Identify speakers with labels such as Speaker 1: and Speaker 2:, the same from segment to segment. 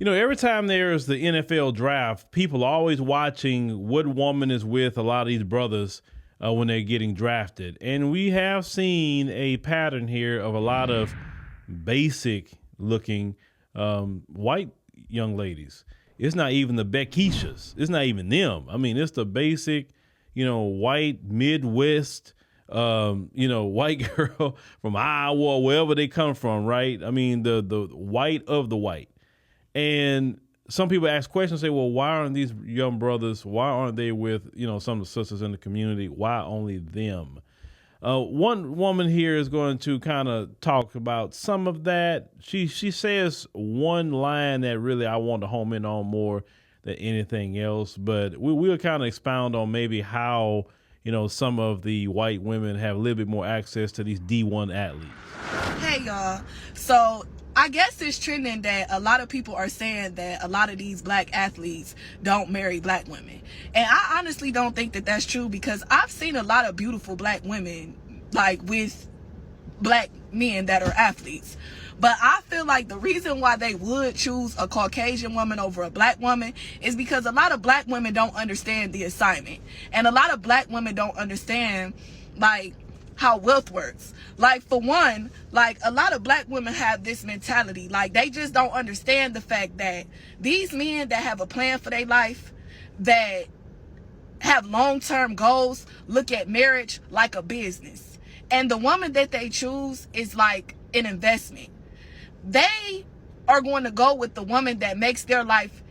Speaker 1: Every time there's the NFL draft, people are always watching what woman is with a lot of these brothers when they're getting drafted. And we have seen a pattern here of a lot of basic looking white young ladies. It's not even the Beckishas. It's not even them. I mean, it's the basic, white Midwest, white girl from Iowa or wherever they come from, right? I mean, the white of the white. And some people ask questions, say, well, why aren't these young brothers, why aren't they with, some of the sisters in the community? Why only them? One woman here is going to kind of talk about some of that. She says one line that really I want to home in on more than anything else, but we'll kind of expound on maybe how, some of the white women have a little bit more access to these D1 athletes.
Speaker 2: Hey, y'all. So I guess it's trending that a lot of people are saying that a lot of these black athletes don't marry black women. And I honestly don't think that that's true, because I've seen a lot of beautiful black women, like, with black men that are athletes. But I feel like the reason why they would choose a Caucasian woman over a black woman is because a lot of black women don't understand the assignment. And a lot of black women don't understand, like, how wealth works. Like, for one, like, a lot of black women have this mentality, like, they just don't understand the fact that these men that have a plan for their life, that have long-term goals, look at marriage like a business. And the woman that they choose is like an investment. They are going to go with the woman that makes their life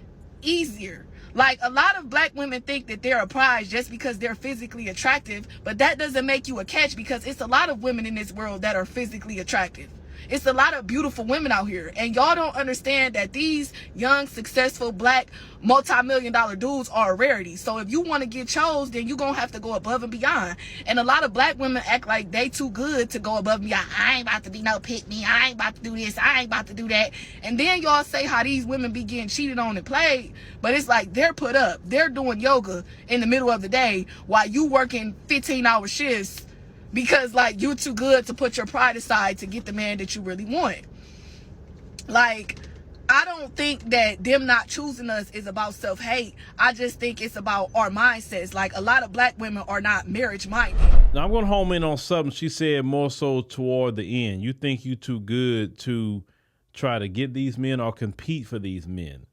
Speaker 2: easier. Like, a lot of black women think that they're a prize just because they're physically attractive, but that doesn't make you a catch, because it's a lot of women in this world that are physically attractive. It's a lot of beautiful women out here, and y'all don't understand that these young, successful, black, multi-million-dollar dudes are a rarity. So if you want to get chose, then you're going to have to go above and beyond. And a lot of black women act like they too good to go above and beyond. I ain't about to be no pick me. I ain't about to do this. I ain't about to do that. And then y'all say how these women be getting cheated on and played, but it's like they're put up. They're doing yoga in the middle of the day while you working 15-hour shifts, because, like, you're too good to put your pride aside to get the man that you really want. Like, I don't think that them not choosing us is about self-hate. I just think it's about our mindsets. Like, a lot of black women are not marriage-minded.
Speaker 1: Now, I'm going to home in on something she said more so toward the end. You think you too good to try to get these men or compete for these men.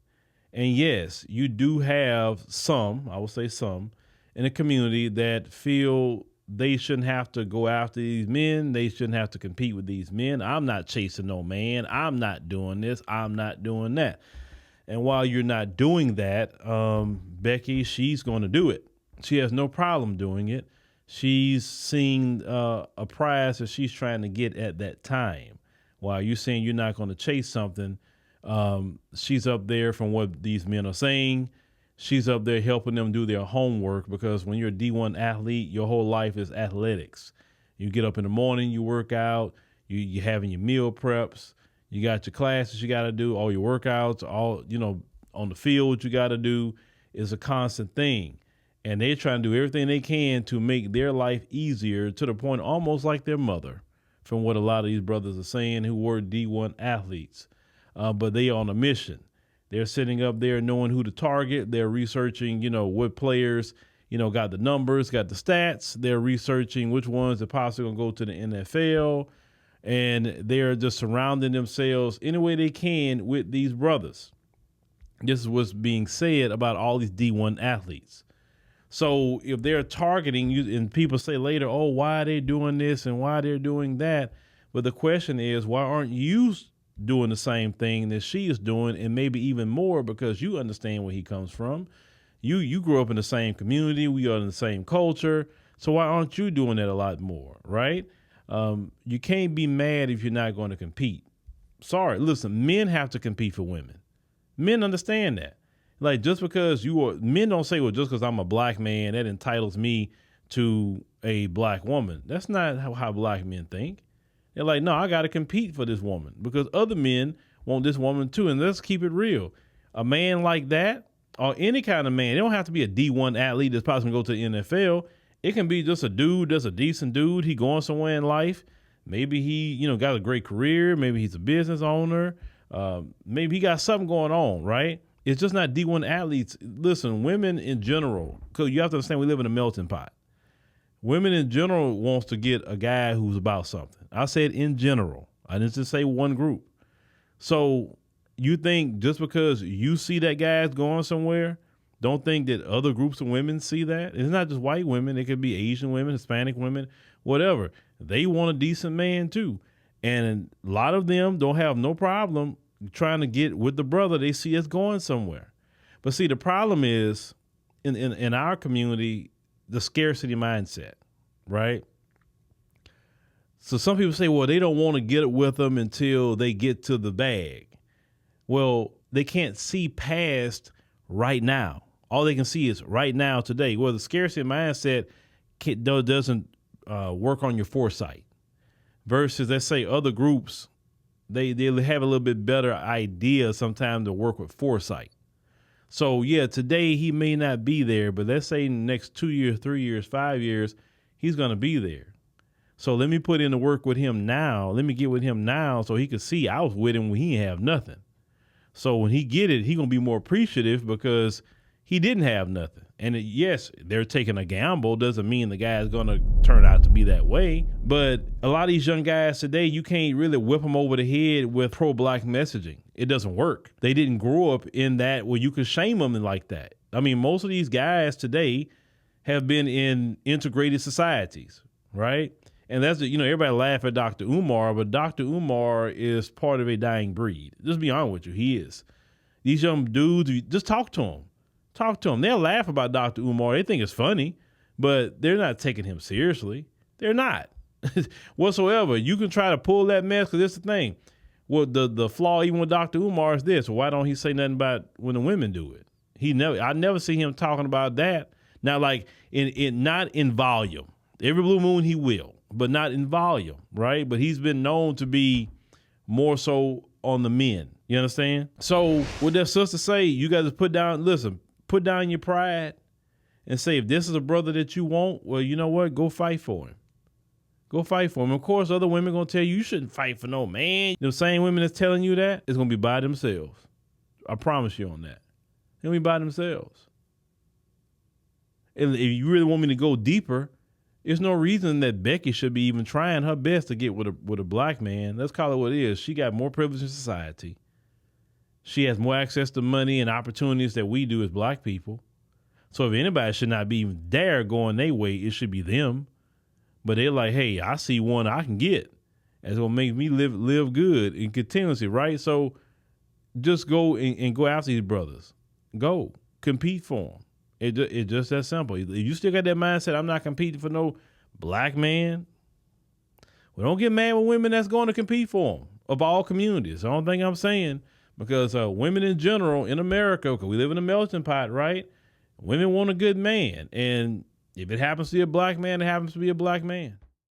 Speaker 1: And yes, you do have some, I will say some, in the community that feel they shouldn't have to go after these men. They shouldn't have to compete with these men. I'm not chasing no man. I'm not doing this. I'm not doing that. And while you're not doing that, Becky, she's going to do it. She has no problem doing it. She's seeing a prize that she's trying to get at that time. While you're saying you're not going to chase something, she's up there from what these men are saying. She's up there helping them do their homework, because when you're a D1 athlete, your whole life is athletics. You get up in the morning, you work out, you having your meal preps, you got your classes you got to do, all your workouts, all, on the field, what you got to do is a constant thing. And they're trying to do everything they can to make their life easier, to the point almost like their mother, from what a lot of these brothers are saying who were D1 athletes. But they are on a mission. They're sitting up there knowing who to target. They're researching, what players, got the numbers, got the stats. They're researching which ones are possibly going to go to the NFL. And they're just surrounding themselves any way they can with these brothers. This is what's being said about all these D1 athletes. So if they're targeting you, and people say later, oh, why are they doing this and why they're doing that? But the question is, why aren't you doing the same thing that she is doing, and maybe even more, because you understand where he comes from. You grew up in the same community. We are in the same culture. So why aren't you doing that a lot more, right? You can't be mad if you're not going to compete. Sorry, listen, men have to compete for women. Men understand that. Like, just because men don't say, well, just because I'm a black man, that entitles me to a black woman. That's not how black men think. They're like, no, I got to compete for this woman because other men want this woman too. And let's keep it real. A man like that, or any kind of man, they don't have to be a D1 athlete that's possibly going to go to the NFL. It can be just a dude that's a decent dude. He going somewhere in life. Maybe he, got a great career. Maybe he's a business owner. Maybe he got something going on, right? It's just not D1 athletes. Listen, women in general, because you have to understand we live in a melting pot. Women in general wants to get a guy who's about something. I said in general. I didn't just say one group. So you think just because you see that guy's going somewhere, don't think that other groups of women see that? It's not just white women. It could be Asian women, Hispanic women, whatever. They want a decent man too. And a lot of them don't have no problem trying to get with the brother they see us going somewhere. But see, the problem is in our community, the scarcity mindset, right? So some people say, well, they don't want to get it with them until they get to the bag. Well, they can't see past right now. All they can see is right now, today. Well, the scarcity mindset doesn't work on your foresight. Versus, let's say, other groups, they have a little bit better idea sometimes to work with foresight. So, yeah, today he may not be there, but let's say in the next 2 years, 3 years, 5 years, he's going to be there. So let me put in the work with him now. Let me get with him now so he could see I was with him when he didn't have nothing. So when he get it, he going to be more appreciative because he didn't have nothing. And yes, they're taking a gamble. Doesn't mean the guy is going to turn out to be that way. But a lot of these young guys today, you can't really whip them over the head with pro-black messaging. It doesn't work. They didn't grow up in that where you could shame them like that. I mean, most of these guys today have been in integrated societies, right? And that's, everybody laugh at Dr. Umar, but Dr. Umar is part of a dying breed. Just be honest with you, he is. These young dudes, just talk to them. Talk to them. They'll laugh about Dr. Umar. They think it's funny, but they're not taking him seriously. They're not. Whatsoever. You can try to pull that mess, because that's the thing. Well, the flaw even with Dr. Umar is this. Why don't he say nothing about when the women do it? I never see him talking about that. Now, like, not in volume. Every blue moon he will, but not in volume, right? But he's been known to be more so on the men. You understand? So what that sister say, you got to put down your pride and say, if this is a brother that you want, well, you know what? Go fight for him. Go fight for him. Of course, other women going to tell you shouldn't fight for no man. The same women that's telling you that is going to be by themselves. I promise you on that. They'll be by themselves. And if you really want me to go deeper, there's no reason that Becky should be even trying her best to get with a black man. Let's call it what it is. She got more privilege in society. She has more access to money and opportunities that we do as black people. So if anybody should not be even dare going their way, it should be them. But they're like, hey, I see one I can get. That's going to make me live good and continuously, right? So just go and go after these brothers. Go. Compete for them. It's just that simple. If you still got that mindset, I'm not competing for no black man, well, don't get mad with women that's going to compete for them of all communities. I don't think I'm saying, because women in general in America, because we live in a melting pot, right? Women want a good man. And if it happens to be a black man, it happens to be a black man.